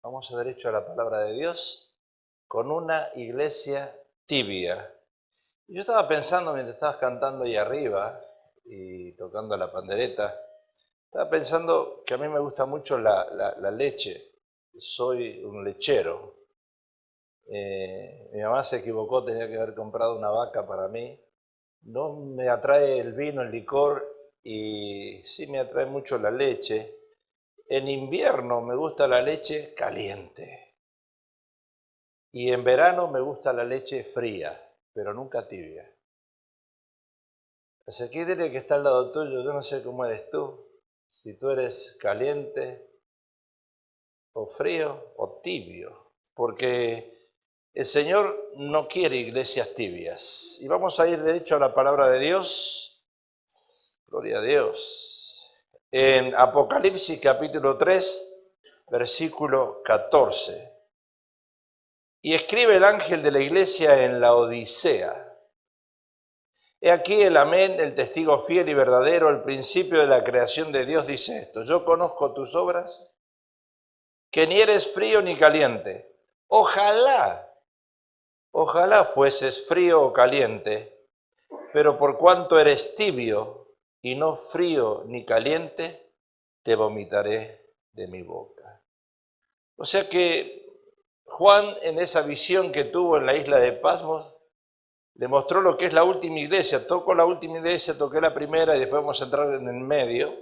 Vamos a derecho a la palabra de Dios con una iglesia tibia. Yo estaba pensando mientras estabas cantando ahí arriba y tocando la pandereta, estaba pensando que a mí me gusta mucho la leche. Soy un lechero. Mi mamá se equivocó, tenía que haber comprado una vaca para mí. No me atrae el vino, el licor, y sí me atrae mucho la leche. En invierno me gusta la leche caliente. Y en verano me gusta la leche fría, pero nunca tibia. Así que diré que está al lado tuyo, yo no sé cómo eres tú, si tú eres caliente o frío o tibio, porque el Señor no quiere iglesias tibias. Y vamos a ir de hecho a la palabra de Dios, gloria a Dios, en Apocalipsis capítulo 3, versículo 14. Y escribe el ángel de la iglesia en la Odisea. He aquí el amén, el testigo fiel y verdadero, el principio de la creación de Dios dice esto: yo conozco tus obras, que ni eres frío ni caliente. Ojalá fueses frío o caliente, pero por cuanto eres tibio y no frío ni caliente, te vomitaré de mi boca. O sea que Juan, en esa visión que tuvo en la isla de Patmos, le mostró lo que es la última iglesia. Toco la última iglesia, toqué la primera y después vamos a entrar en el medio,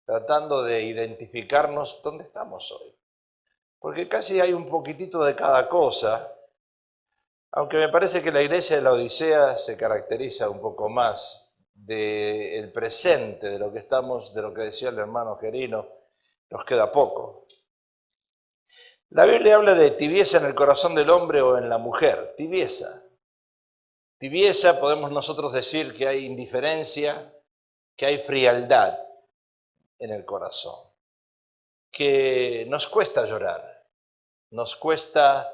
tratando de identificarnos dónde estamos hoy. Porque casi hay un poquitito de cada cosa, aunque me parece que la iglesia de la Odisea se caracteriza un poco más del presente, de lo que estamos, de lo que decía el hermano Gerino, nos queda poco. La Biblia habla de tibieza en el corazón del hombre o en la mujer, tibieza. Tibieza, podemos nosotros decir que hay indiferencia, que hay frialdad en el corazón, que nos cuesta llorar, nos cuesta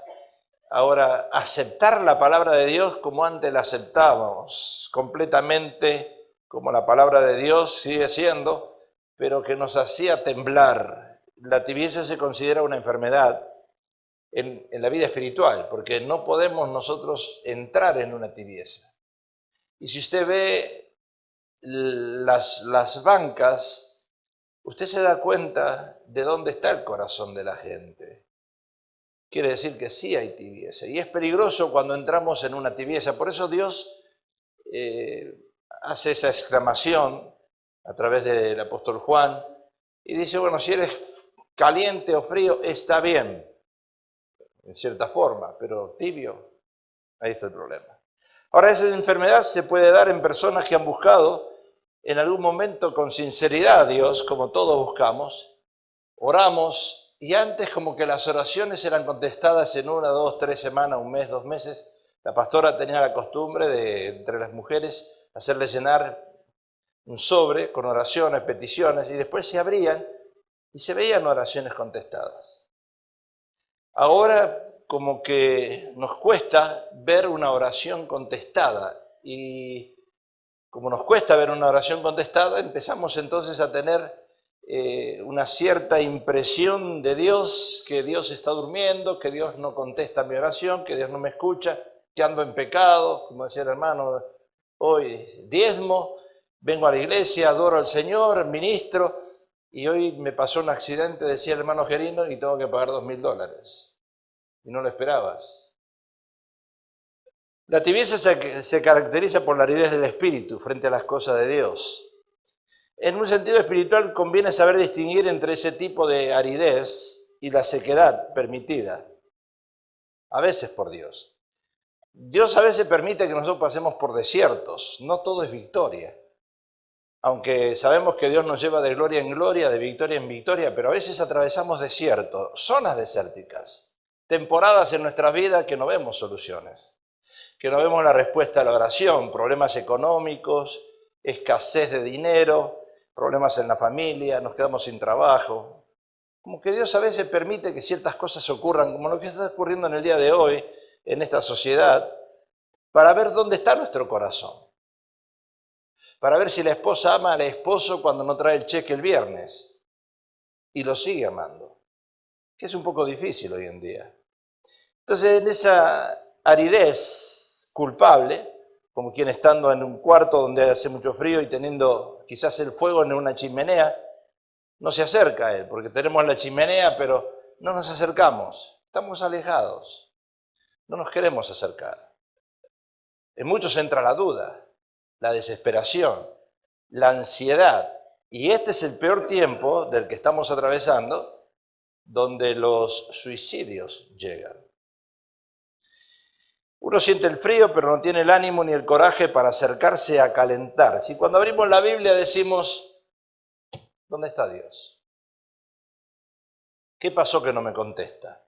ahora aceptar la palabra de Dios como antes la aceptábamos, completamente como la palabra de Dios sigue siendo, pero que nos hacía temblar. La tibieza se considera una enfermedad en la vida espiritual, porque no podemos nosotros entrar en una tibieza. Y si usted ve las bancas, usted se da cuenta de dónde está el corazón de la gente. Quiere decir que sí hay tibieza. Y es peligroso cuando entramos en una tibieza. Por eso Dios hace esa exclamación a través del apóstol Juan y dice, bueno, si eres caliente o frío, está bien, en cierta forma, pero tibio, ahí está el problema. Ahora, esa enfermedad se puede dar en personas que han buscado en algún momento con sinceridad a Dios, como todos buscamos, oramos, y antes como que las oraciones eran contestadas en 1, 2, 3 semanas, un mes, 2 meses. La pastora tenía la costumbre de, entre las mujeres, hacerle llenar un sobre con oraciones, peticiones, y después se abrían y se veían oraciones contestadas. Ahora como que nos cuesta ver una oración contestada, y como nos cuesta ver una oración contestada, empezamos entonces a tener una cierta impresión de Dios, que Dios está durmiendo, que Dios no contesta mi oración, que Dios no me escucha, que ando en pecado, como decía el hermano, hoy diezmo, vengo a la iglesia, adoro al Señor, ministro, y hoy me pasó un accidente, decía el hermano Gerino, y tengo que pagar $2.000. Y no lo esperabas. La tibieza se caracteriza por la aridez del espíritu frente a las cosas de Dios. En un sentido espiritual conviene saber distinguir entre ese tipo de aridez y la sequedad permitida, a veces por Dios. Dios a veces permite que nosotros pasemos por desiertos, no todo es victoria. Aunque sabemos que Dios nos lleva de gloria en gloria, de victoria en victoria, pero a veces atravesamos desiertos, zonas desérticas, temporadas en nuestras vidas que no vemos soluciones, que no vemos la respuesta a la oración, problemas económicos, escasez de dinero, problemas en la familia, nos quedamos sin trabajo. Como que Dios a veces permite que ciertas cosas ocurran, como lo que está ocurriendo en el día de hoy, en esta sociedad, para ver dónde está nuestro corazón. Para ver si la esposa ama al esposo cuando no trae el cheque el viernes y lo sigue amando. que es un poco difícil hoy en día. Entonces, en esa aridez culpable, como quien estando en un cuarto donde hace mucho frío y teniendo quizás el fuego en una chimenea, no se acerca a él, porque tenemos la chimenea, pero no nos acercamos, estamos alejados, no nos queremos acercar. En muchos entra la duda, la desesperación, la ansiedad, y este es el peor tiempo del que estamos atravesando, donde los suicidios llegan. Uno siente el frío, pero no tiene el ánimo ni el coraje para acercarse a calentar. Si cuando abrimos la Biblia decimos, ¿dónde está Dios? ¿Qué pasó que no me contesta?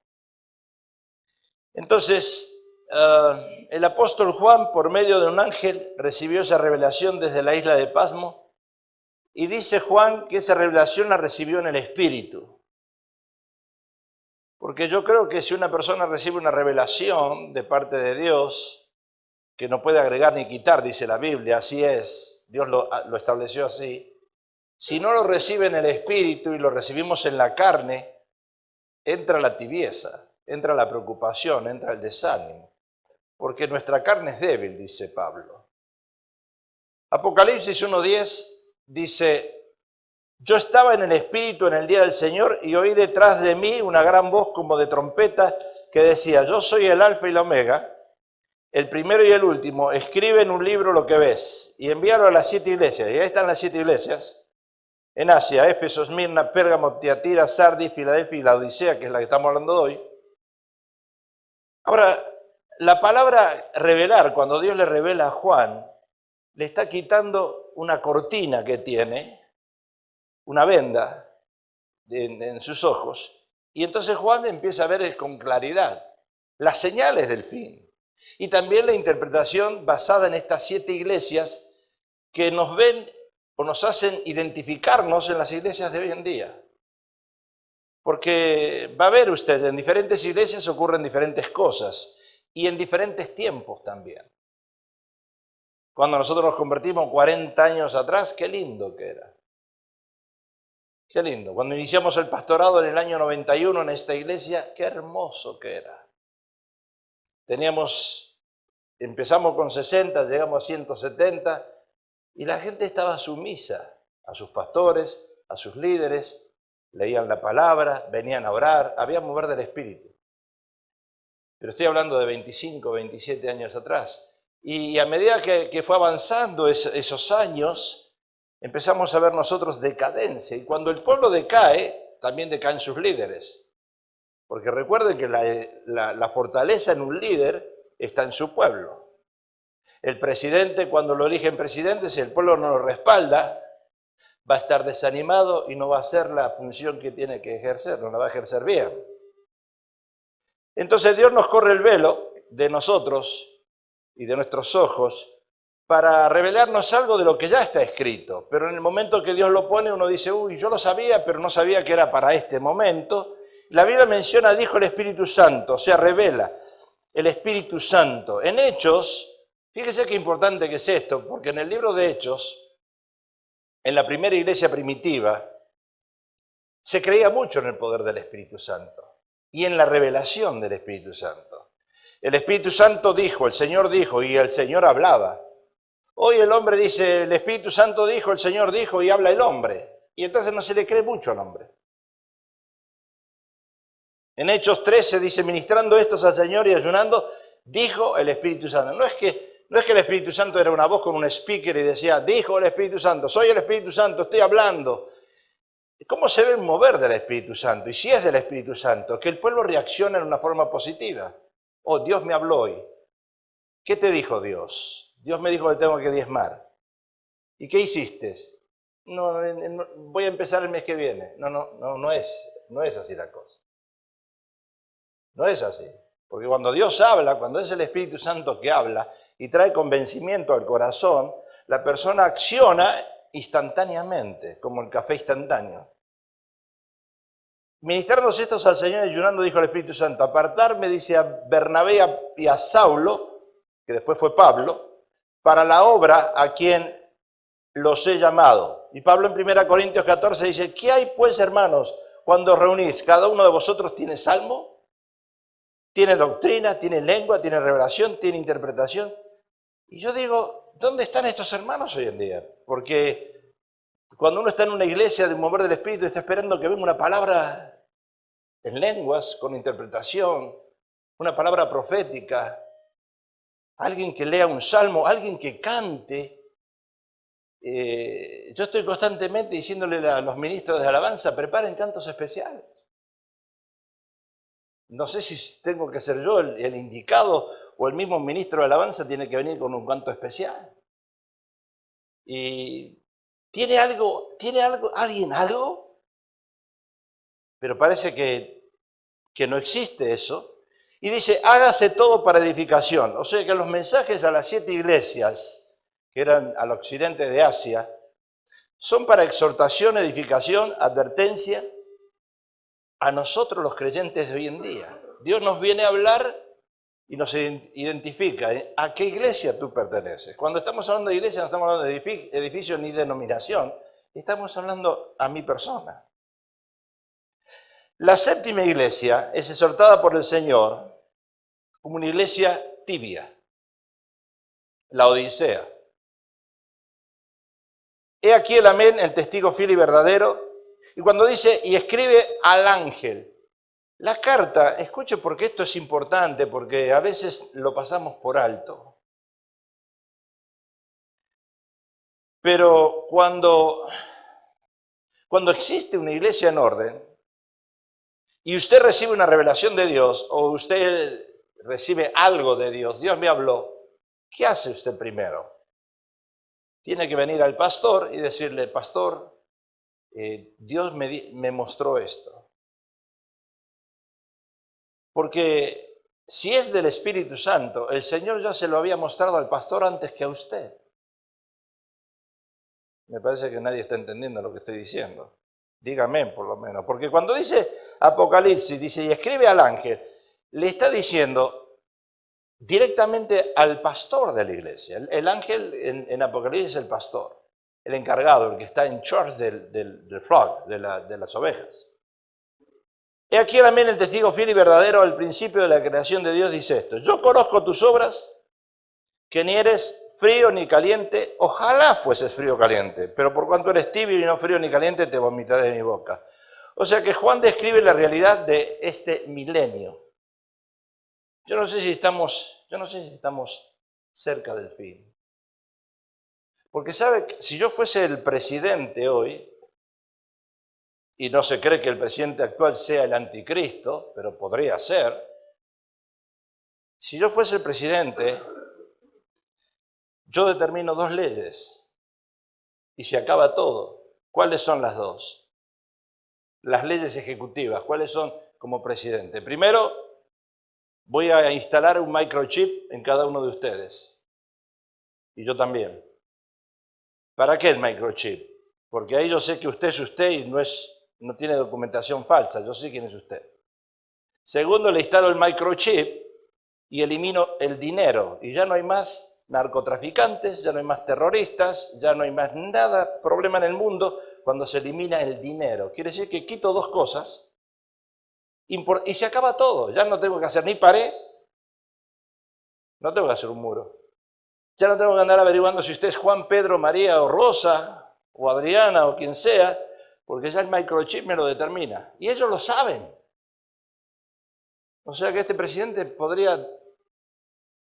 Entonces, el apóstol Juan, por medio de un ángel, recibió esa revelación desde la isla de Pasmo, y dice Juan que esa revelación la recibió en el Espíritu. Porque yo creo que si una persona recibe una revelación de parte de Dios, que no puede agregar ni quitar, dice la Biblia, así es, Dios lo estableció así, si no lo recibe en el Espíritu y lo recibimos en la carne, entra la tibieza, entra la preocupación, entra el desánimo, porque nuestra carne es débil, dice Pablo. Apocalipsis 1:10 dice, yo estaba en el Espíritu en el día del Señor y oí detrás de mí una gran voz como de trompeta que decía, yo soy el Alfa y la Omega, el primero y el último, escribe en un libro lo que ves y envíalo a las 7 iglesias. Y ahí están las 7 iglesias, en Asia, Éfeso, Esmirna, Pérgamo, Tiatira, Sardis, Filadelfia y la Odisea, que es la que estamos hablando hoy. Ahora, la palabra revelar, cuando Dios le revela a Juan, le está quitando una cortina que tiene, una venda en sus ojos, y entonces Juan empieza a ver con claridad las señales del fin, y también la interpretación basada en estas 7 iglesias que nos ven o nos hacen identificarnos en las iglesias de hoy en día. Porque va a ver usted, en diferentes iglesias ocurren diferentes cosas, y en diferentes tiempos también. Cuando nosotros nos convertimos 40 años atrás, qué lindo que era. Qué lindo. Cuando iniciamos el pastorado en el año 91 en esta iglesia, qué hermoso que era. Empezamos con 60, llegamos a 170, y la gente estaba sumisa a sus pastores, a sus líderes, leían la palabra, venían a orar, había mover del Espíritu. Pero estoy hablando de 25, 27 años atrás. Y a medida que fue avanzando esos años, empezamos a ver nosotros decadencia. Y cuando el pueblo decae, también decaen sus líderes. Porque recuerden que la fortaleza en un líder está en su pueblo. El presidente, cuando lo eligen presidente, si el pueblo no lo respalda, va a estar desanimado y no va a hacer la función que tiene que ejercer, no la va a ejercer bien. Entonces Dios nos corre el velo de nosotros y de nuestros ojos para revelarnos algo de lo que ya está escrito. Pero en el momento que Dios lo pone, uno dice, uy, yo lo sabía, pero no sabía que era para este momento. La Biblia menciona, dijo el Espíritu Santo, o sea, revela el Espíritu Santo. En Hechos, fíjese qué importante que es esto, porque en el libro de Hechos, en la primera iglesia primitiva, se creía mucho en el poder del Espíritu Santo y en la revelación del Espíritu Santo. El Espíritu Santo dijo, el Señor dijo, y el Señor hablaba. Hoy el hombre dice, el Espíritu Santo dijo, el Señor dijo, y habla el hombre. Y entonces no se le cree mucho al hombre. En Hechos 13 dice, ministrando estos al Señor y ayunando, dijo el Espíritu Santo. No es que el Espíritu Santo era una voz como un speaker y decía, dijo el Espíritu Santo, soy el Espíritu Santo, estoy hablando. ¿Cómo se ve mover del Espíritu Santo? Y si es del Espíritu Santo, que el pueblo reaccione en una forma positiva. Oh, Dios me habló hoy. ¿Qué te dijo Dios? Dios me dijo que tengo que diezmar. ¿Y qué hiciste? No, voy a empezar el mes que viene. No es así la cosa. No es así. Porque cuando Dios habla, cuando es el Espíritu Santo que habla y trae convencimiento al corazón, la persona acciona instantáneamente, como el café instantáneo. Ministrarnos estos al Señor y ayunando, dijo el Espíritu Santo, apartarme, dice a Bernabé y a Saulo, que después fue Pablo, para la obra a quien los he llamado. Y Pablo en 1 Corintios 14 dice, ¿qué hay pues, hermanos? cuando os reunís, cada uno de vosotros tiene salmo, tiene doctrina, tiene lengua, tiene revelación, tiene interpretación. Y yo digo, ¿dónde están estos hermanos hoy en día? Porque cuando uno está en una iglesia de mover del Espíritu, está esperando que venga una palabra en lenguas, con interpretación, una palabra profética, alguien que lea un salmo, alguien que cante. Yo estoy constantemente diciéndole a los ministros de alabanza, preparen cantos especiales. No sé si tengo que ser yo el indicado o el mismo ministro de alabanza tiene que venir con un canto especial. Y ¿tiene alguien algo? Pero parece que no existe eso. Y dice, hágase todo para edificación. O sea que los mensajes a las 7 iglesias, que eran al occidente de Asia, son para exhortación, edificación, advertencia a nosotros los creyentes de hoy en día. Dios nos viene a hablar y nos identifica a qué iglesia tú perteneces. Cuando estamos hablando de iglesia no estamos hablando de edificio ni denominación, estamos hablando a mi persona. La séptima iglesia es exhortada por el Señor como una iglesia tibia, la Odisea. He aquí el amén, el testigo fiel y verdadero. Y cuando dice, y escribe al ángel, la carta, escuche porque esto es importante, porque a veces lo pasamos por alto. Pero cuando existe una iglesia en orden, y usted recibe una revelación de Dios, o usted recibe algo de Dios, Dios me habló, ¿qué hace usted primero? Tiene que venir al pastor y decirle, pastor, Dios me mostró esto. Porque si es del Espíritu Santo, el Señor ya se lo había mostrado al pastor antes que a usted. Me parece que nadie está entendiendo lo que estoy diciendo. Dígame por lo menos. Porque cuando dice Apocalipsis, dice, y escribe al ángel, le está diciendo directamente al pastor de la iglesia. El ángel en Apocalipsis es el pastor, el encargado, el que está en charge del flock, de las ovejas. He aquí el amén, el testigo fiel y verdadero al principio de la creación de Dios dice esto. Yo conozco tus obras, que ni eres frío ni caliente, ojalá fueses frío o caliente, pero por cuanto eres tibio y no frío ni caliente, te vomitaré de mi boca. O sea que Juan describe la realidad de este milenio. Yo no sé si estamos cerca del fin. Porque sabe, si yo fuese el presidente hoy, y no se cree que el presidente actual sea el anticristo, pero podría ser, si yo fuese el presidente, yo determino 2 leyes y se acaba todo. ¿Cuáles son las 2? Las leyes ejecutivas, ¿cuáles son como presidente? Primero, voy a instalar un microchip en cada uno de ustedes. Y yo también. ¿Para qué el microchip? Porque ahí yo sé que usted es usted y no tiene documentación falsa, yo sé quién es usted. Segundo, le instalo el microchip y elimino el dinero. Y ya no hay más narcotraficantes, ya no hay más terroristas, ya no hay más nada, problema en el mundo cuando se elimina el dinero. Quiere decir que quito 2 cosas y se acaba todo. Ya no tengo que hacer ni pared, no tengo que hacer un muro. Ya no tengo que andar averiguando si usted es Juan, Pedro, María o Rosa o Adriana o quien sea, porque ya el microchip me lo determina. Y ellos lo saben. O sea que este presidente podría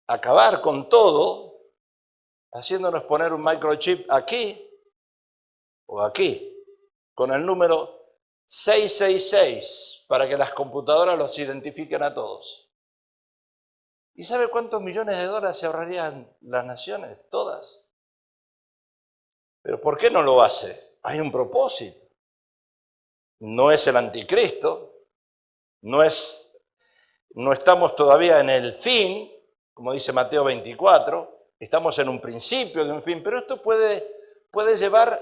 acabar con todo haciéndonos poner un microchip aquí o aquí, con el número 666, para que las computadoras los identifiquen a todos. ¿Y sabe cuántos millones de dólares se ahorrarían las naciones? Todas. ¿Pero por qué no lo hace? Hay un propósito. No es el anticristo, no estamos todavía en el fin, como dice Mateo 24, estamos en un principio de un fin, pero esto puede llevar,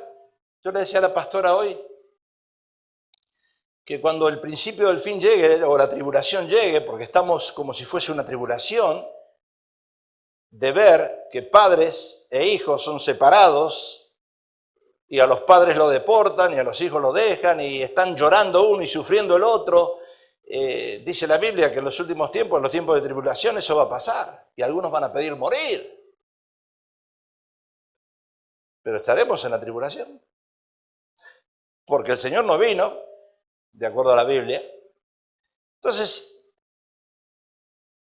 yo le decía a la pastora hoy, que cuando el principio del fin llegue, o la tribulación llegue, porque estamos como si fuese una tribulación, de ver que padres e hijos son separados, y a los padres lo deportan y a los hijos lo dejan y están llorando uno y sufriendo el otro. Dice la Biblia que en los últimos tiempos, en los tiempos de tribulación, eso va a pasar y algunos van a pedir morir. Pero estaremos en la tribulación. Porque el Señor no vino, de acuerdo a la Biblia. Entonces,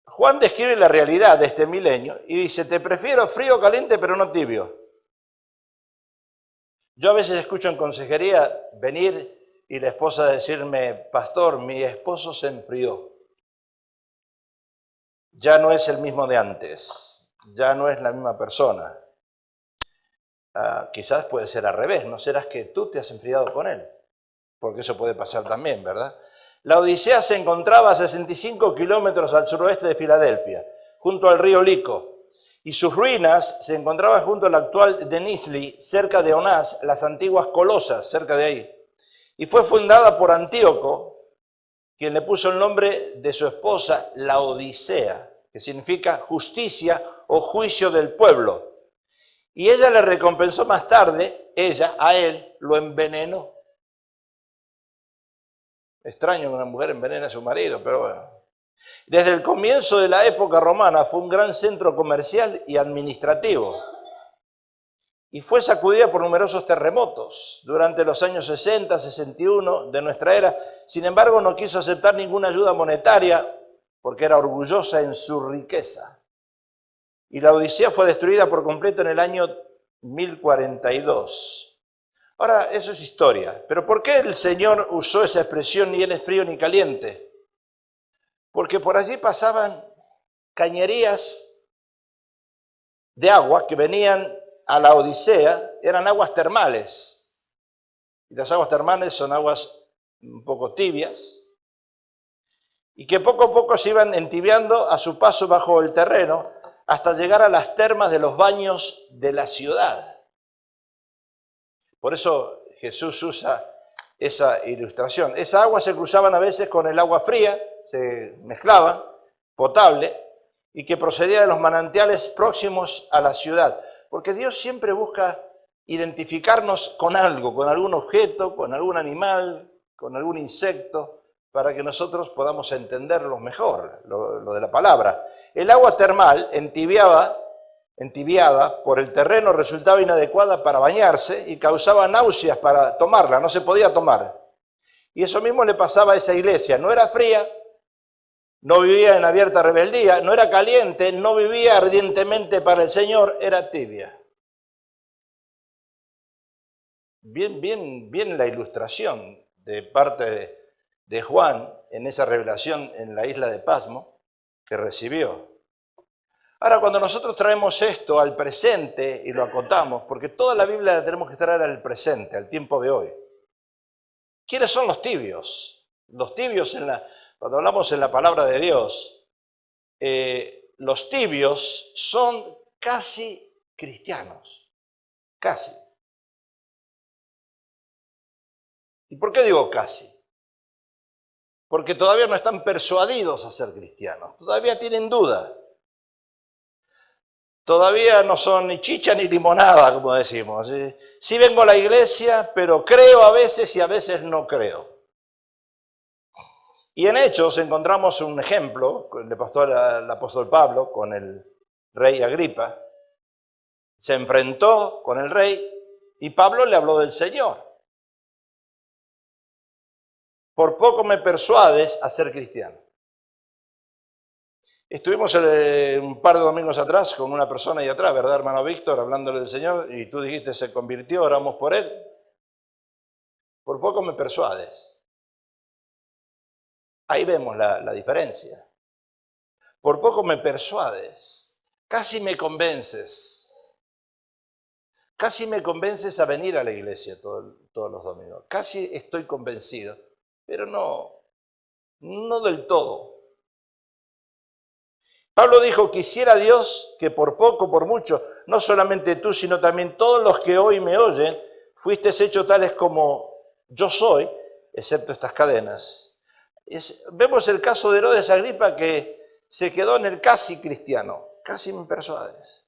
Juan describe la realidad de este milenio y dice, te prefiero frío o caliente, pero no tibio. Yo a veces escucho en consejería venir y la esposa decirme, pastor, mi esposo se enfrió. Ya no es el mismo de antes, ya no es la misma persona. Quizás puede ser al revés, ¿no serás que tú te has enfriado con él? Porque eso puede pasar también, ¿verdad? La Odisea se encontraba a 65 kilómetros al suroeste de Filadelfia, junto al río Lico, y sus ruinas se encontraban junto al actual Denizli, cerca de Onás, las antiguas Colosas, cerca de ahí. Y fue fundada por Antíoco, quien le puso el nombre de su esposa, la Odisea, que significa justicia o juicio del pueblo. Y ella le recompensó más tarde, ella a él lo envenenó. Extraño que una mujer envenene a su marido, pero bueno. Desde el comienzo de la época romana fue un gran centro comercial y administrativo. Y fue sacudida por numerosos terremotos durante los años 60, 61 de nuestra era. Sin embargo, no quiso aceptar ninguna ayuda monetaria porque era orgullosa en su riqueza. Y la Odisea fue destruida por completo en el año 1042. Ahora, eso es historia. Pero ¿por qué el Señor usó esa expresión ni él es frío ni caliente? Porque por allí pasaban cañerías de agua que venían a la Odisea, eran aguas termales. Y las aguas termales son aguas un poco tibias, y que poco a poco se iban entibiando a su paso bajo el terreno hasta llegar a las termas de los baños de la ciudad. Por eso Jesús usa esa ilustración. Esa agua se cruzaban a veces con el agua fría, se mezclaban, potable, y que procedía de los manantiales próximos a la ciudad. Porque Dios siempre busca identificarnos con algo, con algún objeto, con algún animal, con algún insecto, para que nosotros podamos entenderlo mejor, lo de la palabra. El agua termal entibiada por el terreno resultaba inadecuada para bañarse y causaba náuseas para tomarla, no se podía tomar. Y eso mismo le pasaba a esa iglesia, no era fría, no vivía en abierta rebeldía, no era caliente, no vivía ardientemente para el Señor, era tibia. Bien la ilustración de parte de Juan en esa revelación en la isla de Pasmo que recibió. Ahora, cuando nosotros traemos esto al presente y lo acotamos, porque toda la Biblia la tenemos que traer al presente, al tiempo de hoy. ¿Quiénes son los tibios? Los tibios, cuando hablamos en la palabra de Dios, los tibios son casi cristianos, casi. ¿Y por qué digo casi? Porque todavía no están persuadidos a ser cristianos, todavía tienen duda. Todavía no son ni chicha ni limonada, como decimos. Sí vengo a la iglesia, pero creo a veces y a veces no creo. Y en Hechos encontramos un ejemplo, el apóstol Pablo con el rey Agripa. Se enfrentó con el rey y Pablo le habló del Señor. Por poco me persuades a ser cristiano. Estuvimos un par de domingos atrás con una persona ahí atrás, ¿verdad, hermano Víctor? Hablándole del Señor, y tú dijiste, se convirtió, oramos por él. Por poco me persuades. Ahí vemos la diferencia. Por poco me persuades. Casi me convences. Casi me convences a venir a la iglesia todos los domingos. Casi estoy convencido, pero no del todo. Pablo dijo, quisiera Dios que por poco, por mucho, no solamente tú, sino también todos los que hoy me oyen, fuiste hechos tales como yo soy, excepto estas cadenas. Vemos el caso de Herodes Agripa que se quedó en el casi cristiano, casi me persuades.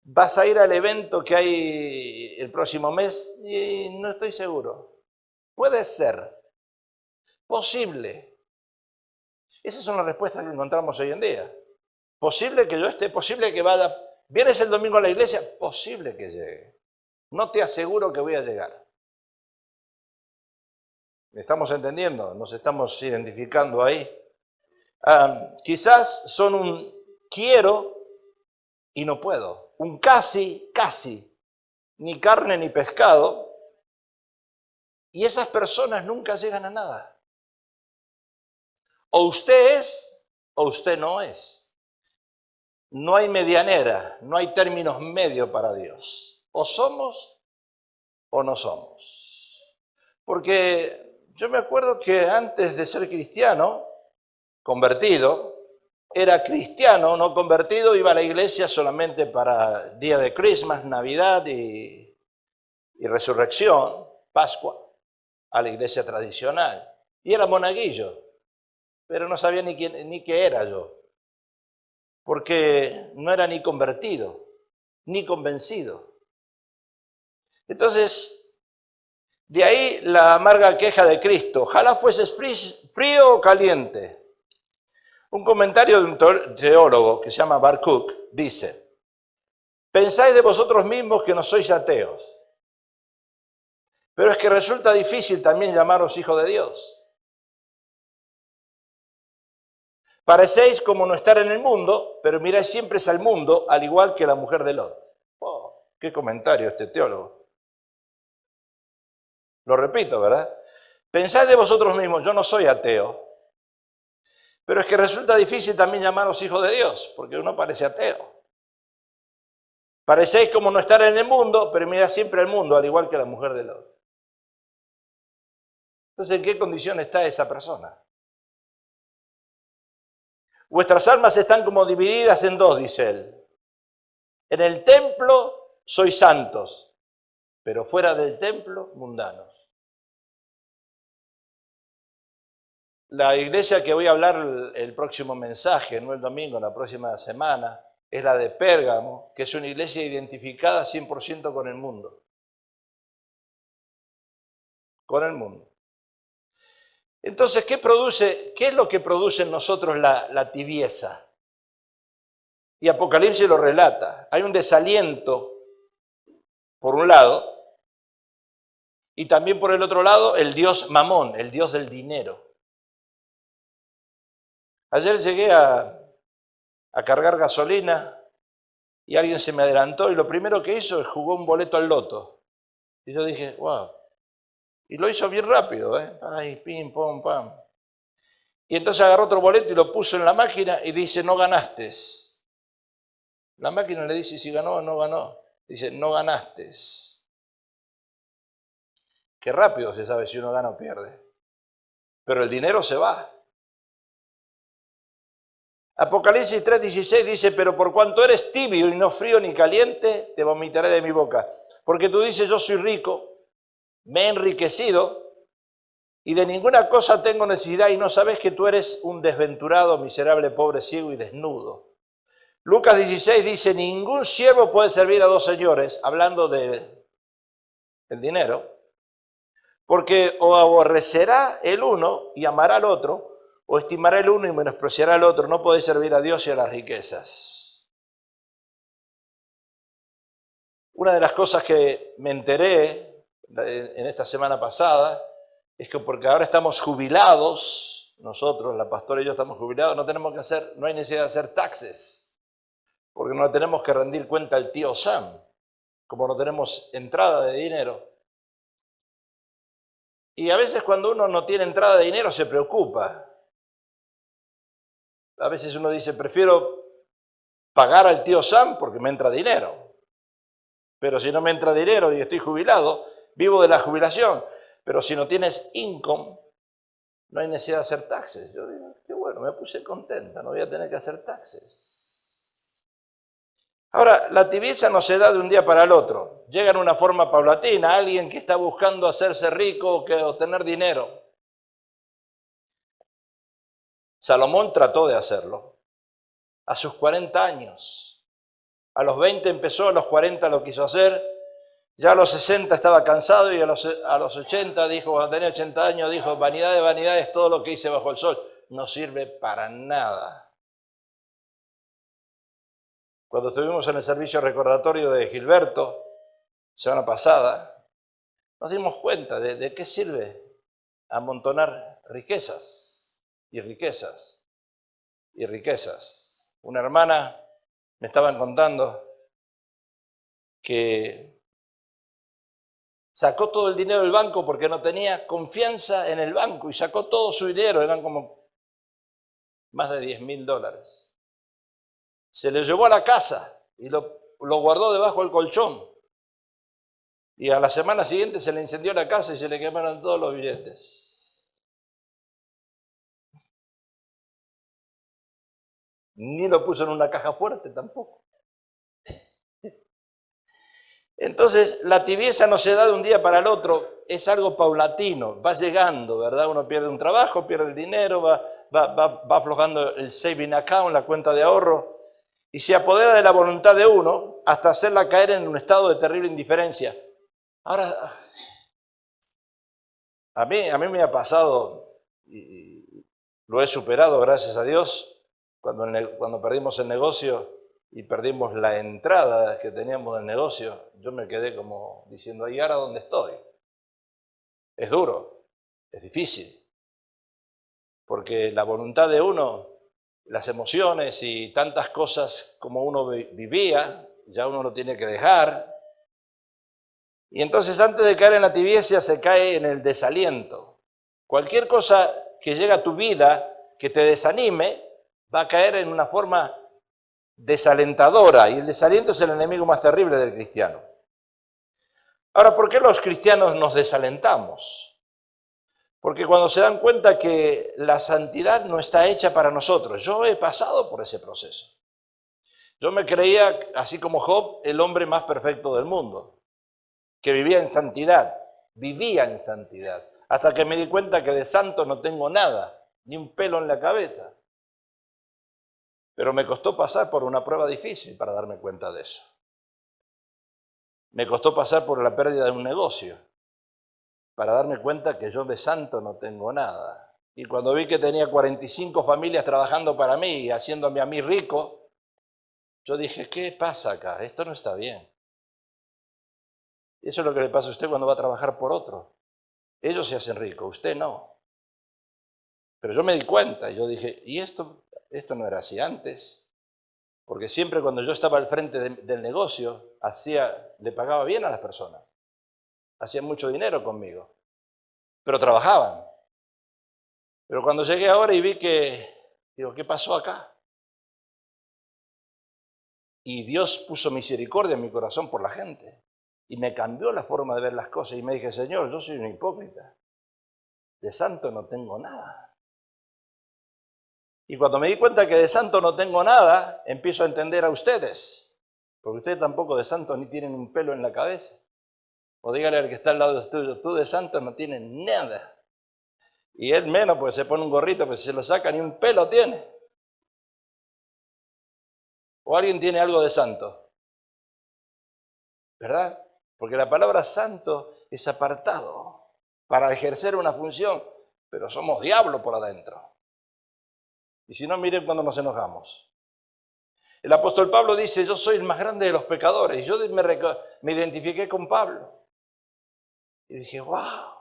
¿Vas a ir al evento que hay el próximo mes? Y no estoy seguro. Puede ser. Posible. Esas son las respuestas que encontramos hoy en día. Posible que yo esté, posible que vaya. ¿Vienes el domingo a la iglesia? Posible que llegue. No te aseguro que voy a llegar. ¿Me estamos entendiendo? Nos estamos identificando ahí. Quizás son un quiero y no puedo. Un casi, casi. Ni carne ni pescado. Y esas personas nunca llegan a nada. O usted es o usted no es. No hay medianera, no hay términos medios para Dios. O somos o no somos. Porque yo me acuerdo que antes de ser cristiano, convertido, era cristiano, no convertido, iba a la iglesia solamente para día de Christmas, Navidad y Resurrección, Pascua, a la iglesia tradicional. Y era monaguillo, pero no sabía ni qué era yo, porque no era ni convertido, ni convencido. Entonces, de ahí la amarga queja de Cristo, ojalá fueses frío o caliente. Un comentario de un teólogo que se llama Barcook dice, pensáis de vosotros mismos que no sois ateos, pero es que resulta difícil también llamaros hijos de Dios. Parecéis como no estar en el mundo, pero miráis siempre al mundo, al igual que la mujer de Lot. Oh, qué comentario este teólogo. Lo repito, ¿verdad? Pensáis de vosotros mismos, yo no soy ateo, pero es que resulta difícil también llamaros hijos de Dios, porque uno parece ateo. Parecéis como no estar en el mundo, pero miráis siempre al mundo, al igual que la mujer de Lot. Entonces, ¿en qué condición está esa persona? Vuestras almas están como divididas en dos, dice él. En el templo sois santos, pero fuera del templo, mundanos. La iglesia que voy a hablar el próximo mensaje, no el domingo, la próxima semana, es la de Pérgamo, que es una iglesia identificada 100% con el mundo. Con el mundo. Entonces, ¿qué es lo que produce en nosotros la tibieza? Y Apocalipsis lo relata. Hay un desaliento, por un lado, y también por el otro lado, el dios Mamón, el dios del dinero. Ayer llegué a cargar gasolina y alguien se me adelantó y lo primero que hizo es jugó un boleto al loto. Y yo dije, wow. Y lo hizo bien rápido, ¿eh? Ay, pim, pom, pam. Y entonces agarró otro boleto y lo puso en la máquina y dice, no ganaste. La máquina le dice si ganó o no ganó. Dice, no ganaste. Qué rápido se sabe si uno gana o pierde. Pero el dinero se va. Apocalipsis 3:16 dice, pero por cuanto eres tibio y no frío ni caliente, te vomitaré de mi boca. Porque tú dices, yo soy rico, me he enriquecido y de ninguna cosa tengo necesidad y no sabes que tú eres un desventurado, miserable, pobre, ciego y desnudo. Lucas 16 dice, ningún siervo puede servir a dos señores, hablando del dinero, porque o aborrecerá el uno y amará al otro, o estimará el uno y menospreciará al otro. No podéis servir a Dios y a las riquezas. Una de las cosas que me enteré en esta semana pasada es que porque ahora estamos jubilados, nosotros, la pastora y yo estamos jubilados, no hay necesidad de hacer taxes, porque no tenemos que rendir cuenta al tío Sam, como no tenemos entrada de dinero. Y a veces cuando uno no tiene entrada de dinero se preocupa. A veces uno dice, prefiero pagar al tío Sam porque me entra dinero. Pero si no me entra dinero y estoy jubilado, vivo de la jubilación. Pero si no tienes income, no hay necesidad de hacer taxes. Yo digo, qué bueno, me puse contenta, no voy a tener que hacer taxes. Ahora, la tibieza no se da de un día para el otro. Llega en una forma paulatina, alguien que está buscando hacerse rico o tener dinero. Salomón trató de hacerlo a sus 40 años. A los 20 empezó, a los 40 lo quiso hacer, ya a los 60 estaba cansado y a los 80 dijo, cuando tenía 80 años, dijo, vanidad de vanidades, todo lo que hice bajo el sol no sirve para nada. Cuando estuvimos en el servicio recordatorio de Gilberto, semana pasada, nos dimos cuenta de qué sirve amontonar riquezas y riquezas y riquezas. Una hermana me estaban contando que sacó todo el dinero del banco porque no tenía confianza en el banco y sacó todo su dinero, eran como más de $10.000. Se lo llevó a la casa y lo guardó debajo del colchón. Y a la semana siguiente se le incendió la casa y se le quemaron todos los billetes. Ni lo puso en una caja fuerte tampoco. Entonces, la tibieza no se da de un día para el otro, es algo paulatino, va llegando, ¿verdad? Uno pierde un trabajo, pierde el dinero, va aflojando el saving account, la cuenta de ahorro, y se apodera de la voluntad de uno hasta hacerla caer en un estado de terrible indiferencia. Ahora, a mí me ha pasado, y lo he superado, gracias a Dios, cuando perdimos el negocio y perdimos la entrada que teníamos del negocio, yo me quedé como diciendo, ¿y ahora dónde estoy? Es duro, es difícil, porque la voluntad de uno, las emociones y tantas cosas como uno vivía, ya uno lo tiene que dejar. Y entonces antes de caer en la tibieza se cae en el desaliento. Cualquier cosa que llegue a tu vida que te desanime va a caer en una forma desalentadora, y el desaliento es el enemigo más terrible del cristiano. Ahora, ¿por qué los cristianos nos desalentamos? Porque cuando se dan cuenta que la santidad no está hecha para nosotros. Yo he pasado por ese proceso. Yo me creía, así como Job, el hombre más perfecto del mundo, que vivía en santidad, hasta que me di cuenta que de santo no tengo nada, ni un pelo en la cabeza. Pero me costó pasar por una prueba difícil para darme cuenta de eso. Me costó pasar por la pérdida de un negocio para darme cuenta que yo de santo no tengo nada. Y cuando vi que tenía 45 familias trabajando para mí y haciéndome a mí rico, yo dije, ¿qué pasa acá? Esto no está bien. Eso es lo que le pasa a usted cuando va a trabajar por otro. Ellos se hacen ricos, usted no. Pero yo me di cuenta y yo dije, ¿y esto no era así antes? Porque siempre cuando yo estaba al frente del negocio, le pagaba bien a las personas. Hacían mucho dinero conmigo. Pero trabajaban. Pero cuando llegué ahora y vi digo, ¿qué pasó acá? Y Dios puso misericordia en mi corazón por la gente. Y me cambió la forma de ver las cosas. Y me dije, Señor, yo soy un hipócrita. De santo no tengo nada. Y cuando me di cuenta que de santo no tengo nada, empiezo a entender a ustedes. Porque ustedes tampoco de santo ni tienen un pelo en la cabeza. O dígale al que está al lado de tuyo, tú de santo no tienes nada. Y él menos, porque se pone un gorrito, pero si se lo saca ni un pelo tiene. ¿O alguien tiene algo de santo? ¿Verdad? Porque la palabra santo es apartado para ejercer una función, pero somos diablo por adentro. Y si no, miren cuando nos enojamos. El apóstol Pablo dice, yo soy el más grande de los pecadores. Y yo me identifiqué con Pablo. Y dije, wow.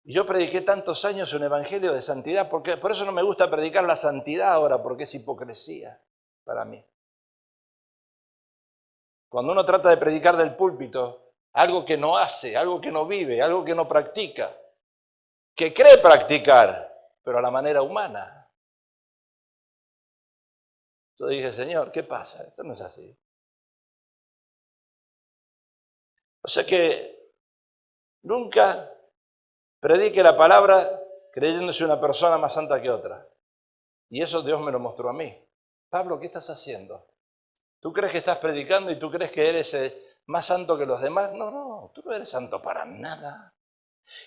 Y yo prediqué tantos años un evangelio de santidad, porque por eso no me gusta predicar la santidad ahora, porque es hipocresía para mí. Cuando uno trata de predicar del púlpito, algo que no hace, algo que no vive, algo que no practica, que cree practicar, pero a la manera humana. Yo dije, Señor, ¿qué pasa? Esto no es así. O sea que nunca predique la palabra creyéndose una persona más santa que otra. Y eso Dios me lo mostró a mí. Pablo, ¿qué estás haciendo? ¿Tú crees que estás predicando y tú crees que eres más santo que los demás? No, tú no eres santo para nada.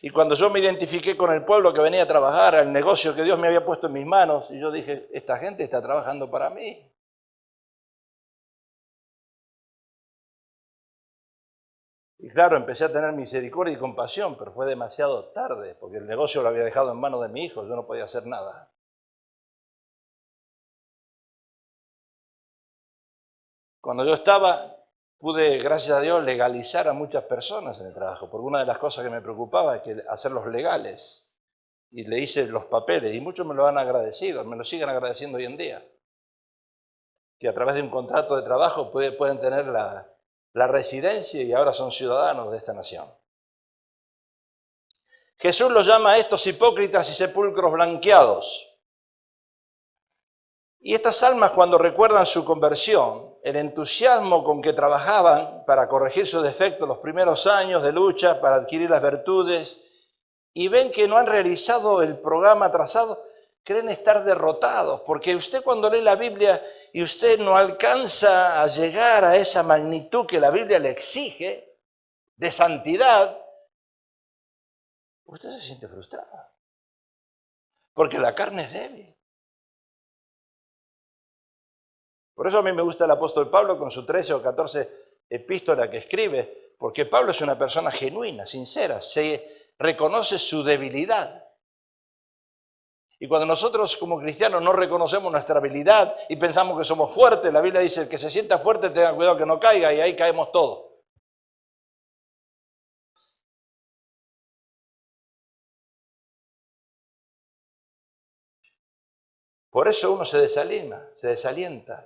Y cuando yo me identifiqué con el pueblo que venía a trabajar, al negocio que Dios me había puesto en mis manos, y yo dije, esta gente está trabajando para mí. Y claro, empecé a tener misericordia y compasión, pero fue demasiado tarde, porque el negocio lo había dejado en manos de mi hijo, yo no podía hacer nada. Cuando yo estaba, pude, gracias a Dios, legalizar a muchas personas en el trabajo, porque una de las cosas que me preocupaba es que hacerlos legales. Y le hice los papeles, y muchos me lo han agradecido, me lo siguen agradeciendo hoy en día. Que a través de un contrato de trabajo pueden tener la residencia y ahora son ciudadanos de esta nación. Jesús los llama a estos hipócritas y sepulcros blanqueados. Y estas almas, cuando recuerdan su conversión, el entusiasmo con que trabajaban para corregir sus defectos los primeros años de lucha, para adquirir las virtudes, y ven que no han realizado el programa trazado, creen estar derrotados, porque usted cuando lee la Biblia y usted no alcanza a llegar a esa magnitud que la Biblia le exige, de santidad, usted se siente frustrado, porque la carne es débil. Por eso a mí me gusta el apóstol Pablo con sus 13 o 14 epístolas que escribe, porque Pablo es una persona genuina, sincera, se reconoce su debilidad. Y cuando nosotros como cristianos no reconocemos nuestra habilidad y pensamos que somos fuertes, la Biblia dice, el que se sienta fuerte tenga cuidado que no caiga, y ahí caemos todos. Por eso uno se desalienta,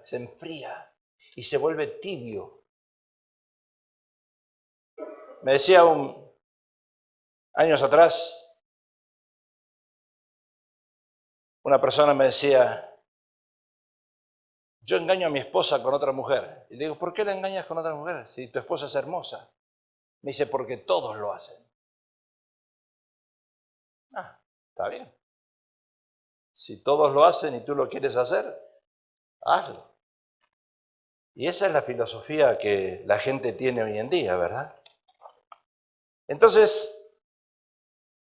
se enfría y se vuelve tibio. Me decía años atrás, una persona me decía, yo engaño a mi esposa con otra mujer. Y le digo, ¿por qué la engañas con otra mujer si tu esposa es hermosa? Me dice, porque todos lo hacen. Ah, está bien. Si todos lo hacen y tú lo quieres hacer, hazlo. Y esa es la filosofía que la gente tiene hoy en día, ¿verdad? Entonces,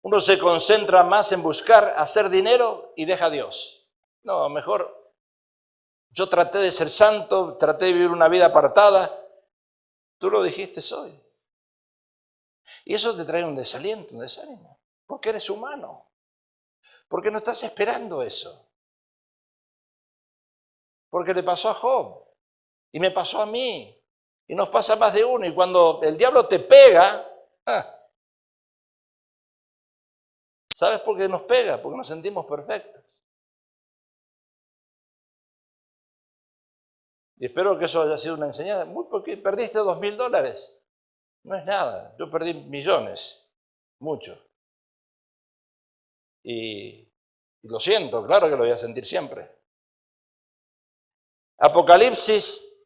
uno se concentra más en buscar hacer dinero y deja a Dios. No, mejor, yo traté de ser santo, traté de vivir una vida apartada. Tú lo dijiste hoy. Y eso te trae un desaliento, un desánimo, porque eres humano. Porque no estás esperando eso. Porque le pasó a Job y me pasó a mí y nos pasa más de uno. Y cuando el diablo te pega, ¿sabes por qué nos pega? Porque nos sentimos perfectos. Y espero que eso haya sido una enseñanza. Porque perdiste $2.000. No es nada. Yo perdí millones, mucho. Y lo siento, claro que lo voy a sentir siempre. Apocalipsis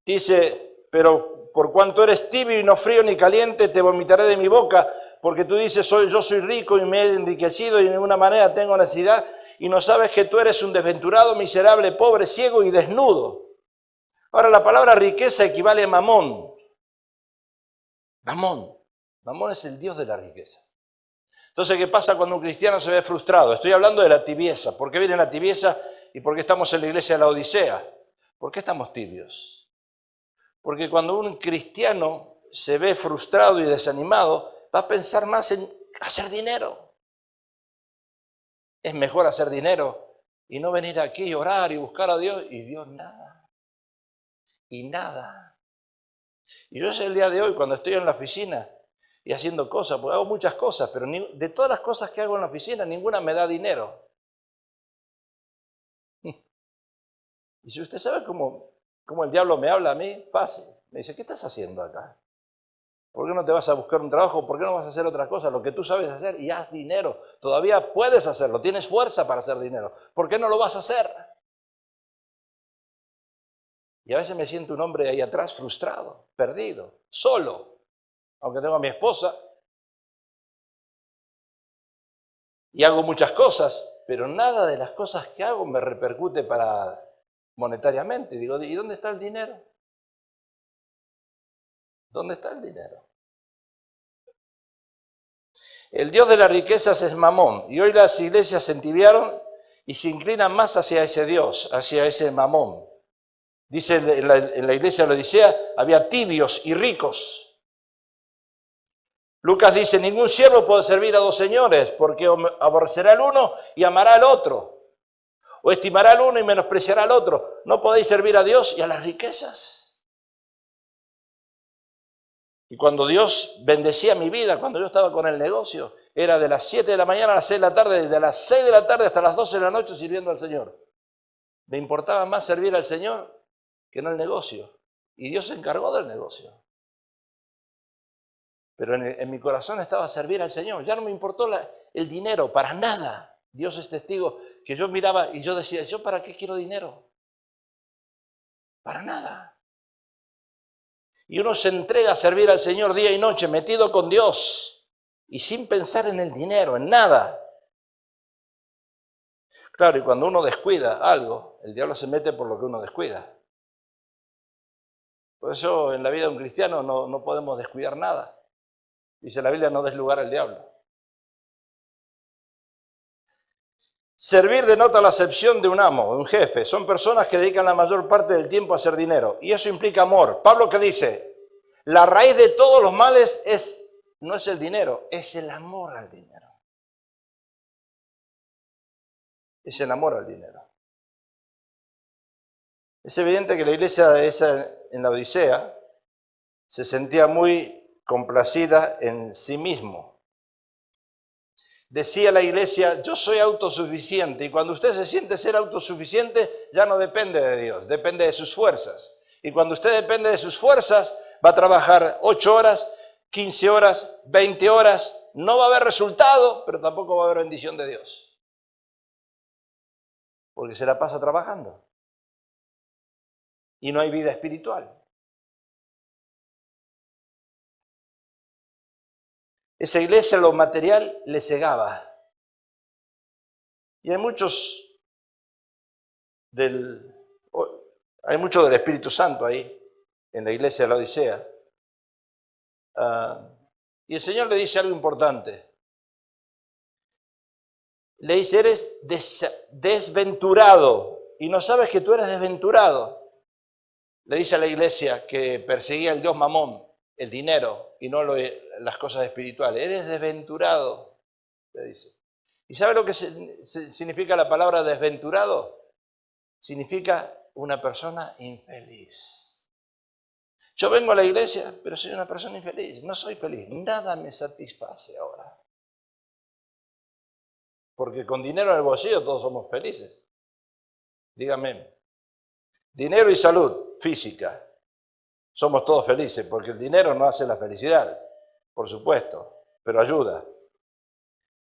dice, pero por cuanto eres tibio y no frío ni caliente, te vomitaré de mi boca, porque tú dices, yo soy rico y me he enriquecido y de ninguna manera tengo necesidad, y no sabes que tú eres un desventurado, miserable, pobre, ciego y desnudo. Ahora, la palabra riqueza equivale a mamón. Mamón es el dios de la riqueza. Entonces, ¿qué pasa cuando un cristiano se ve frustrado? Estoy hablando de la tibieza. ¿Por qué viene la tibieza y por qué estamos en la iglesia de la Odisea? ¿Por qué estamos tibios? Porque cuando un cristiano se ve frustrado y desanimado, va a pensar más en hacer dinero. Es mejor hacer dinero y no venir aquí y orar y buscar a Dios, y Dios nada. Y nada. Y yo sé el día de hoy, cuando estoy en la oficina y haciendo cosas, porque hago muchas cosas, pero de todas las cosas que hago en la oficina, ninguna me da dinero. Y si usted sabe cómo el diablo me habla a mí, fácil. Me dice, ¿qué estás haciendo acá? ¿Por qué no te vas a buscar un trabajo? ¿Por qué no vas a hacer otra cosa? Lo que tú sabes hacer y haz dinero. Todavía puedes hacerlo, tienes fuerza para hacer dinero. ¿Por qué no lo vas a hacer? Y a veces me siento un hombre ahí atrás frustrado, perdido, solo. Aunque tengo a mi esposa y hago muchas cosas, pero nada de las cosas que hago me repercute para monetariamente. Digo, ¿y dónde está el dinero? ¿Dónde está el dinero? El Dios de las riquezas es Mamón, y hoy las iglesias se entibiaron y se inclinan más hacia ese Dios, hacia ese Mamón. Dice en la iglesia de la Odisea, había tibios y ricos. Lucas dice, ningún siervo puede servir a dos señores, porque aborrecerá al uno y amará al otro. O estimará al uno y menospreciará al otro. No podéis servir a Dios y a las riquezas. Y cuando Dios bendecía mi vida, cuando yo estaba con el negocio, era de las 7 de la mañana a las 6 de la tarde, desde las 6 de la tarde hasta las 12 de la noche sirviendo al Señor. Me importaba más servir al Señor que no el negocio. Y Dios se encargó del negocio. Pero en mi corazón estaba servir al Señor. Ya no me importó el dinero, para nada. Dios es testigo que yo miraba y yo decía, ¿yo para qué quiero dinero? Para nada. Y uno se entrega a servir al Señor día y noche, metido con Dios y sin pensar en el dinero, en nada. Claro, y cuando uno descuida algo, el diablo se mete por lo que uno descuida. Por eso en la vida de un cristiano no podemos descuidar nada. Dice la Biblia, no des lugar al diablo. Servir denota la acepción de un amo, de un jefe. Son personas que dedican la mayor parte del tiempo a hacer dinero. Y eso implica amor. Pablo, ¿qué dice? La raíz de todos los males no es el dinero, es el amor al dinero. Es el amor al dinero. Es evidente que la iglesia esa en la Odisea se sentía muy complacida en sí mismo. Decía la iglesia, yo soy autosuficiente, y cuando usted se siente ser autosuficiente, ya no depende de Dios, depende de sus fuerzas. Y cuando usted depende de sus fuerzas, va a trabajar 8 horas, 15 horas, 20 horas, no va a haber resultado, pero tampoco va a haber bendición de Dios. Porque se la pasa trabajando. Y no hay vida espiritual. Esa iglesia, lo material, le cegaba. Y hay mucho del Espíritu Santo ahí, en la iglesia de la Odisea. Y el Señor le dice algo importante. Le dice, eres desventurado y no sabes que tú eres desventurado. Le dice a la iglesia que perseguía el dios Mamón, el dinero, y no las cosas espirituales. Eres desventurado, le dice. ¿Y sabe lo que significa la palabra desventurado? Significa una persona infeliz. Yo vengo a la iglesia, pero soy una persona infeliz. No soy feliz. Nada me satisface ahora. Porque con dinero en el bolsillo todos somos felices. Dígame. Dinero y salud física. Somos todos felices, porque el dinero no hace la felicidad, por supuesto, pero ayuda.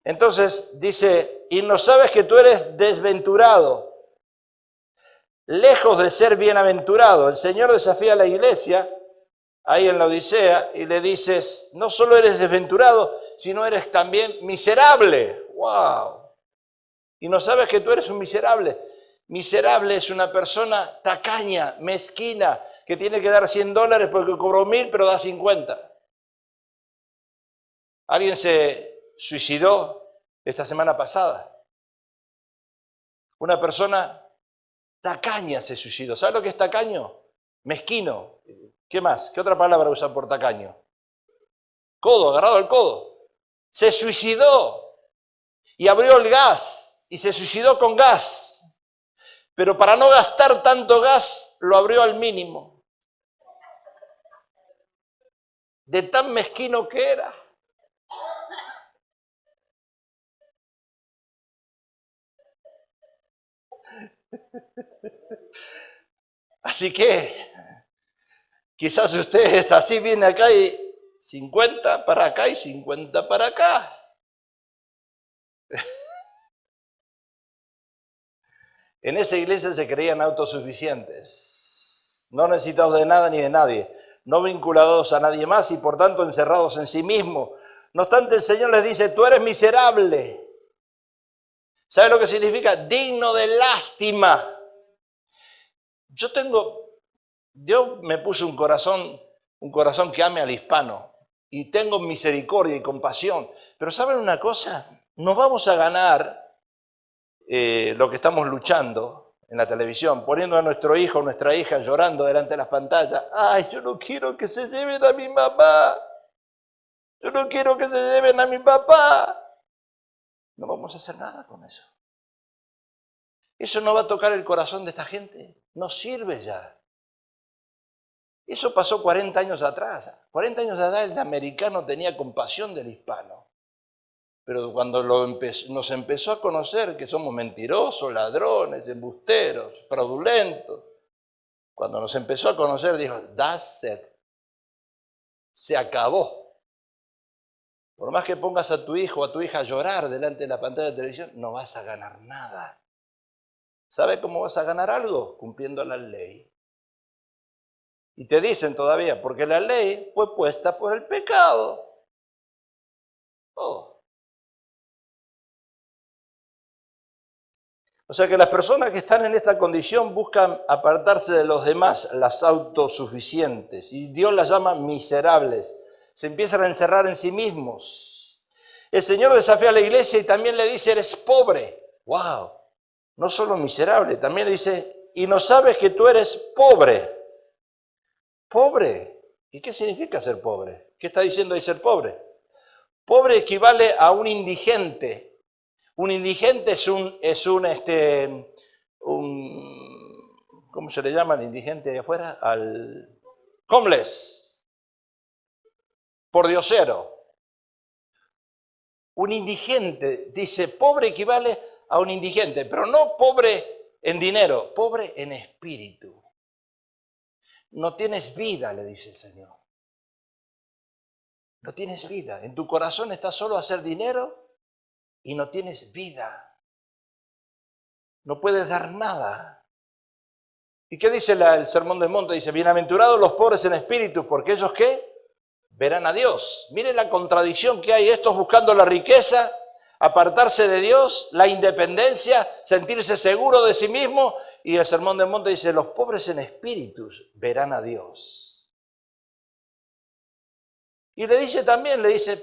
Entonces dice, y no sabes que tú eres desventurado, lejos de ser bienaventurado. El Señor desafía a la iglesia, ahí en la Odisea, y le dices, no solo eres desventurado, sino eres también miserable. ¡Wow! Y no sabes que tú eres un miserable. Miserable es una persona tacaña, mezquina, que tiene que dar $100 porque cobró 1.000, pero da 50. Alguien se suicidó esta semana pasada. Una persona tacaña se suicidó. ¿Sabe lo que es tacaño? Mezquino. ¿Qué más? ¿Qué otra palabra usan por tacaño? Codo, agarrado al codo. Se suicidó y abrió el gas y se suicidó con gas. Pero para no gastar tanto gas, lo abrió al mínimo. De tan mezquino que era. Así que, quizás usted es así, viene acá y 50 para acá y 50 para acá. En esa iglesia se creían autosuficientes, no necesitados de nada ni de nadie, no vinculados a nadie más y por tanto encerrados en sí mismos. No obstante, el Señor les dice, tú eres miserable. ¿Sabe lo que significa? Digno de lástima. Dios me puso un corazón que ame al hispano y tengo misericordia y compasión. Pero ¿saben una cosa? No vamos a ganar lo que estamos luchando en la televisión, poniendo a nuestro hijo o nuestra hija llorando delante de las pantallas. ¡Ay, yo no quiero que se lleven a mi mamá! ¡Yo no quiero que se lleven a mi papá! No vamos a hacer nada con eso. Eso no va a tocar el corazón de esta gente. No sirve ya. Eso pasó 40 años atrás. 40 años atrás el americano tenía compasión del hispano. Pero cuando nos empezó a conocer que somos mentirosos, ladrones, embusteros, fraudulentos, cuando nos empezó a conocer dijo, that's it. Se acabó. Por más que pongas a tu hijo o a tu hija a llorar delante de la pantalla de televisión, no vas a ganar nada. ¿Sabe cómo vas a ganar algo? Cumpliendo la ley. Y te dicen todavía, porque la ley fue puesta por el pecado. Oh. O sea que las personas que están en esta condición buscan apartarse de los demás, las autosuficientes. Y Dios las llama miserables. Se empiezan a encerrar en sí mismos. El Señor desafía a la iglesia y también le dice, eres pobre. ¡Wow! No solo miserable, también le dice, y no sabes que tú eres pobre. ¿Pobre? ¿Y qué significa ser pobre? ¿Qué está diciendo ahí ser pobre? Pobre equivale a un indigente. Un indigente es un ¿cómo se le llama al indigente de afuera? Al homeless, pordiosero. Un indigente, dice, pobre equivale a un indigente, pero no pobre en dinero, pobre en espíritu. No tienes vida, le dice el Señor. No tienes vida. En tu corazón está solo hacer dinero y no tienes vida. No puedes dar nada. ¿Y qué dice el Sermón del Monte? Dice, bienaventurados los pobres en espíritu, porque ellos ¿qué? Verán a Dios. Miren la contradicción que hay, estos buscando la riqueza, apartarse de Dios, la independencia, sentirse seguro de sí mismo, y el Sermón del Monte dice, los pobres en espíritus verán a Dios. Y le dice,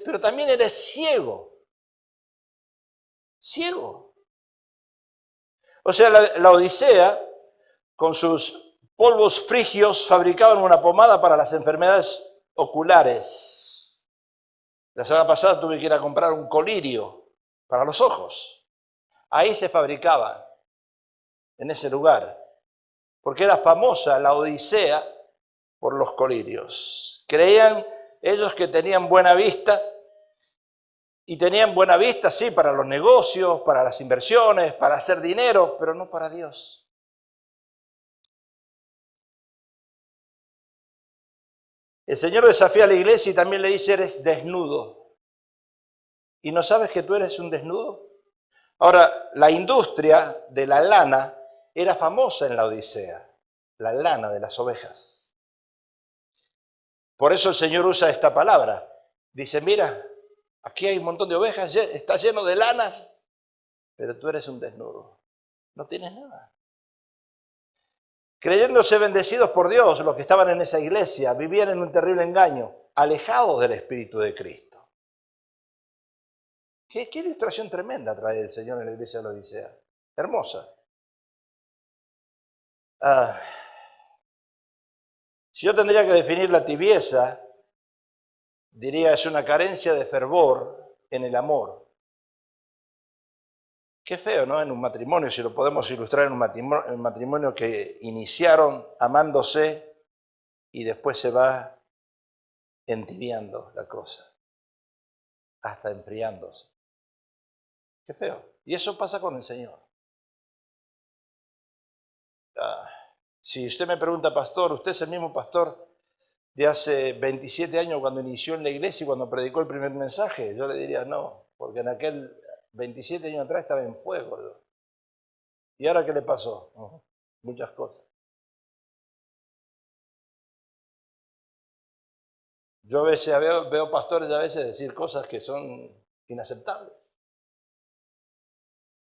pero también eres ciego. Ciego. O sea, la Odisea, con sus polvos frigios, fabricaban una pomada para las enfermedades oculares. La semana pasada tuve que ir a comprar un colirio para los ojos. Ahí se fabricaba, en ese lugar, porque era famosa la Odisea por los colirios. Creían ellos que tenían buena vista, y tenían buena vista, sí, para los negocios, para las inversiones, para hacer dinero, pero no para Dios. El Señor desafía a la iglesia y también le dice, eres desnudo. ¿Y no sabes que tú eres un desnudo? Ahora, la industria de la lana era famosa en la Odisea, la lana de las ovejas. Por eso el Señor usa esta palabra. Dice, mira, aquí hay un montón de ovejas, está lleno de lanas, pero tú eres un desnudo. No tienes nada. Creyéndose bendecidos por Dios, los que estaban en esa iglesia, vivían en un terrible engaño, alejados del Espíritu de Cristo. Qué ilustración tremenda trae el Señor en la iglesia de la Odisea. Hermosa. Si yo tendría que definir la tibieza, diría es una carencia de fervor en el amor. Qué feo, ¿no? En un matrimonio, si lo podemos ilustrar en un matrimonio que iniciaron amándose y después se va entibiando la cosa, hasta enfriándose. Qué feo. Y eso pasa con el Señor. Si usted me pregunta, pastor, ¿usted es el mismo pastor de hace 27 años cuando inició en la iglesia y cuando predicó el primer mensaje? Yo le diría no, porque en aquel 27 años atrás estaba en fuego. ¿Y ahora qué le pasó? Muchas cosas. Yo a veces veo pastores a veces decir cosas que son inaceptables.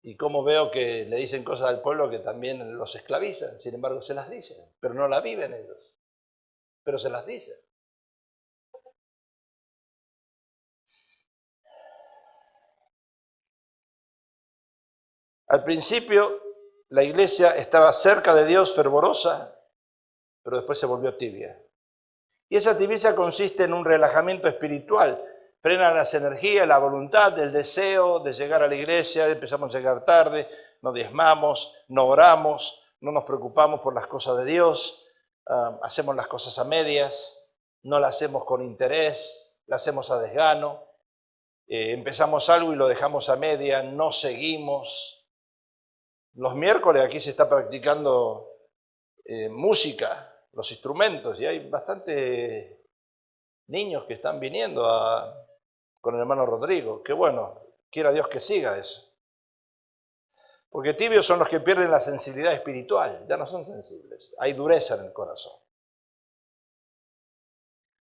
Y como veo que le dicen cosas al pueblo que también los esclavizan, sin embargo se las dicen, pero no las viven ellos, pero se las dicen. Al principio la iglesia estaba cerca de Dios, fervorosa, pero después se volvió tibia. Y esa tibieza consiste en un relajamiento espiritual. Frena las energías, la voluntad, el deseo de llegar a la iglesia, empezamos a llegar tarde, no diezmamos, no oramos, no nos preocupamos por las cosas de Dios, hacemos las cosas a medias, no las hacemos con interés, las hacemos a desgano, empezamos algo y lo dejamos a media, no seguimos. Los miércoles aquí se está practicando música, los instrumentos, y hay bastantes niños que están viniendo con el hermano Rodrigo. Qué bueno, quiera Dios que siga eso. Porque tibios son los que pierden la sensibilidad espiritual, ya no son sensibles, hay dureza en el corazón.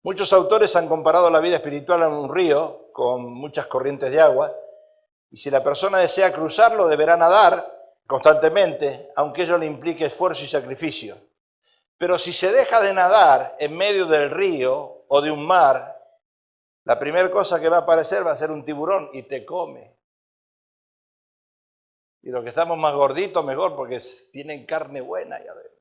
Muchos autores han comparado la vida espiritual a un río con muchas corrientes de agua, y si la persona desea cruzarlo deberá nadar constantemente, aunque ello le implique esfuerzo y sacrificio. Pero si se deja de nadar en medio del río o de un mar, la primera cosa que va a aparecer va a ser un tiburón y te come. Y los que estamos más gorditos, mejor, porque tienen carne buena ahí adentro.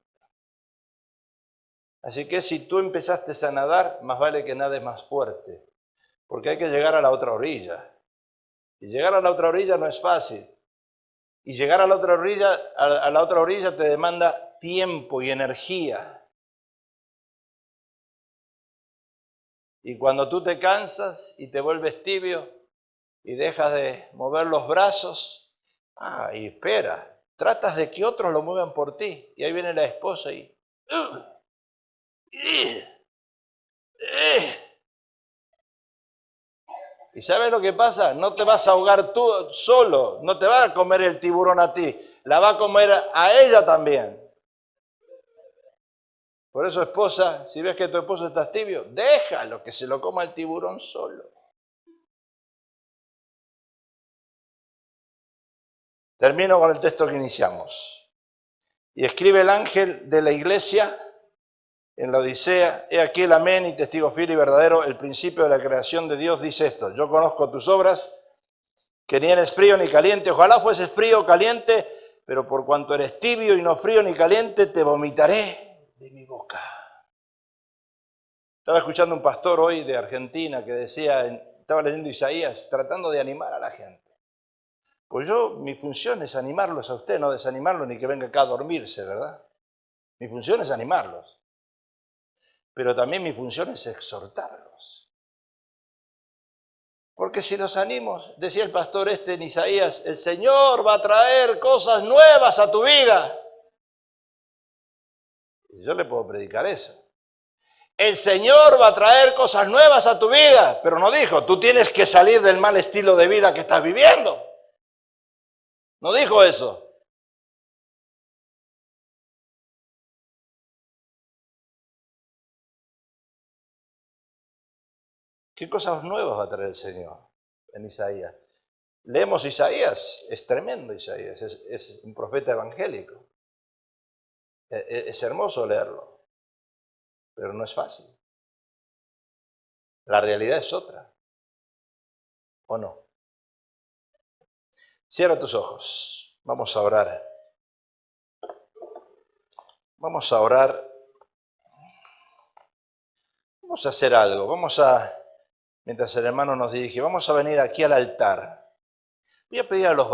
Así que si tú empezaste a nadar, más vale que nades más fuerte, porque hay que llegar a la otra orilla. Y llegar a la otra orilla no es fácil. Y llegar a la otra orilla te demanda tiempo y energía. Y cuando tú te cansas y te vuelves tibio y dejas de mover los brazos, y espera, tratas de que otros lo muevan por ti. Y ahí viene la esposa y... ¿Y sabes lo que pasa? No te vas a ahogar tú solo, no te va a comer el tiburón a ti, la va a comer a ella también. Por eso, esposa, si ves que tu esposo está tibio, déjalo que se lo coma el tiburón solo. Termino con el texto que iniciamos. Y escribe el ángel de la iglesia en la Odisea: he aquí el amén y testigo fiel y verdadero, el principio de la creación de Dios, dice esto: yo conozco tus obras, que ni eres frío ni caliente. Ojalá fueses frío o caliente, pero por cuanto eres tibio y no frío ni caliente, te vomitaré de mi boca. Estaba escuchando un pastor hoy de Argentina que decía, estaba leyendo Isaías, tratando de animar a la gente. Pues mi función es animarlos a usted, no desanimarlos ni que venga acá a dormirse, ¿verdad? Mi función es animarlos. Pero también mi función es exhortarlos. Porque si los animo, decía el pastor en Isaías, el Señor va a traer cosas nuevas a tu vida. Y yo le puedo predicar eso. El Señor va a traer cosas nuevas a tu vida, pero no dijo, tú tienes que salir del mal estilo de vida que estás viviendo. No dijo eso. ¿Qué cosas nuevas va a traer el Señor en Isaías? Leemos Isaías, es tremendo Isaías, es un profeta evangélico. Es hermoso leerlo, pero no es fácil. La realidad es otra, ¿o no? Cierra tus ojos, vamos a orar. Vamos a orar. Vamos a hacer algo, mientras el hermano nos dirige, vamos a venir aquí al altar. Voy a pedir a los